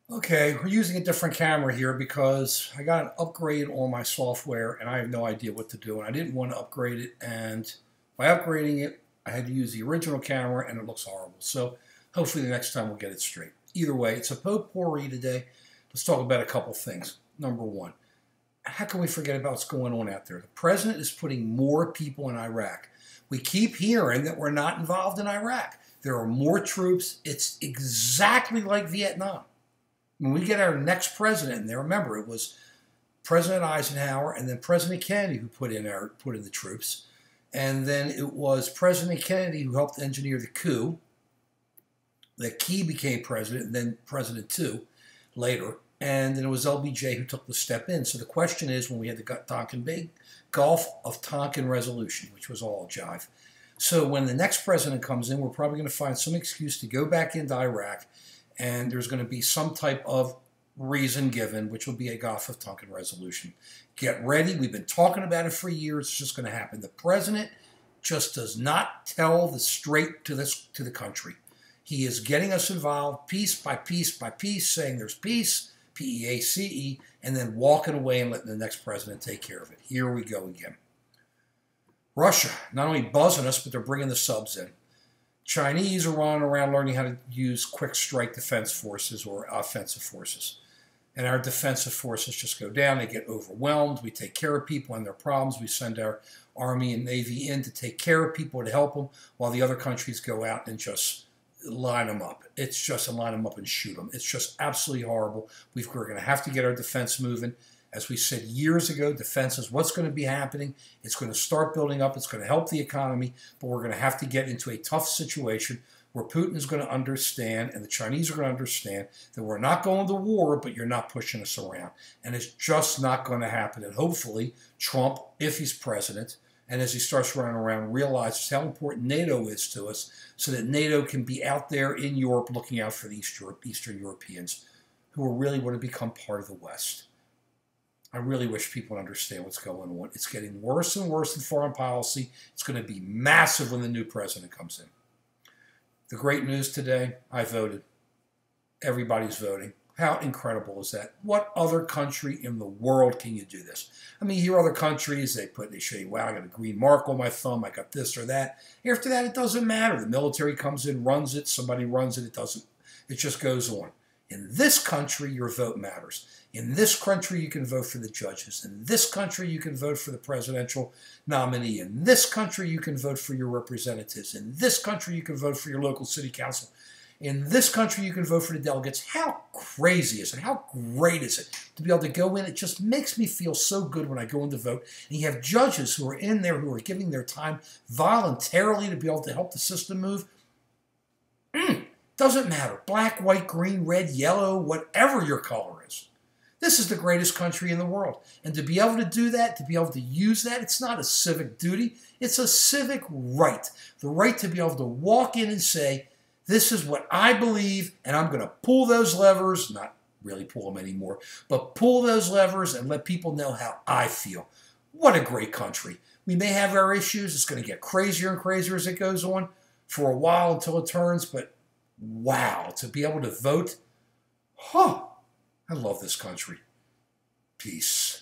Okay, we're using a different camera here because I got an upgrade on my software and I have no idea what to do. And I didn't want to upgrade it. And by upgrading it, I had to use the original camera and it looks horrible. So hopefully the next time we'll get it straight. Either way, it's a potpourri today. Let's talk about a couple things. Number one, how can we forget about what's going on out there? The president is putting more people in Iraq. We keep hearing that we're not involved in Iraq. There are more troops. It's exactly like Vietnam. When we get our next president in there, remember it was President Eisenhower and then President Kennedy who put in the troops, and then it was President Kennedy who helped engineer the coup. That Key became president, and then President II later, and then it was LBJ who took the step in. So the question is, when we had the Tonkin Bay Gulf of Tonkin resolution, which was all a jive. So when the next president comes in, we're probably going to find some excuse to go back into Iraq. And there's going to be some type of reason given, which will be a Gulf of Tonkin resolution. Get ready. We've been talking about it for years. It's just going to happen. The president just does not tell the straight to the country. He is getting us involved piece by piece by piece, saying there's peace, P-E-A-C-E, and then walking away and letting the next president take care of it. Here we go again. Russia, not only buzzing us, but they're bringing the subs in. Chinese are running around learning how to use quick strike defense forces or offensive forces. And our defensive forces just go down. They get overwhelmed. We take care of people and their problems. We send our Army and Navy in to take care of people, to help them, while the other countries go out and just line them up. It's just line them up and shoot them. It's just absolutely horrible. We're going to have to get our defense moving. As we said years ago, defense is what's going to be happening. It's going to start building up. It's going to help the economy, but we're going to have to get into a tough situation where Putin is going to understand and the Chinese are going to understand that we're not going to war, but you're not pushing us around. And it's just not going to happen. And hopefully Trump, if he's president, and as he starts running around, realizes how important NATO is to us, so that NATO can be out there in Europe looking out for the Eastern Europeans who really want to become part of the West. I really wish people understand what's going on. It's getting worse and worse in foreign policy. It's going to be massive when the new president comes in. The great news today, I voted. Everybody's voting. How incredible is that? What other country in the world can you do this? I mean, you hear other countries, they show you, wow, I got a green mark on my thumb, I got this or that. After that, it doesn't matter. The military comes in, runs it, somebody runs it, it just goes on. In this country, your vote matters. In this country, you can vote for the judges. In this country, you can vote for the presidential nominee. In this country, you can vote for your representatives. In this country, you can vote for your local city council. In this country, you can vote for the delegates. How crazy is it? How great is it to be able to go in? It just makes me feel so good when I go in to vote. And you have judges who are in there who are giving their time voluntarily to be able to help the system move. Doesn't matter. Black, white, green, red, yellow, whatever your color is. This is the greatest country in the world. And to be able to do that, to be able to use that, it's not a civic duty. It's a civic right. The right to be able to walk in and say, this is what I believe, and I'm going to pull those levers, not really pull them anymore, but pull those levers and let people know how I feel. What a great country. We may have our issues. It's going to get crazier and crazier as it goes on for a while until it turns, but wow, to be able to vote, I love this country. Peace.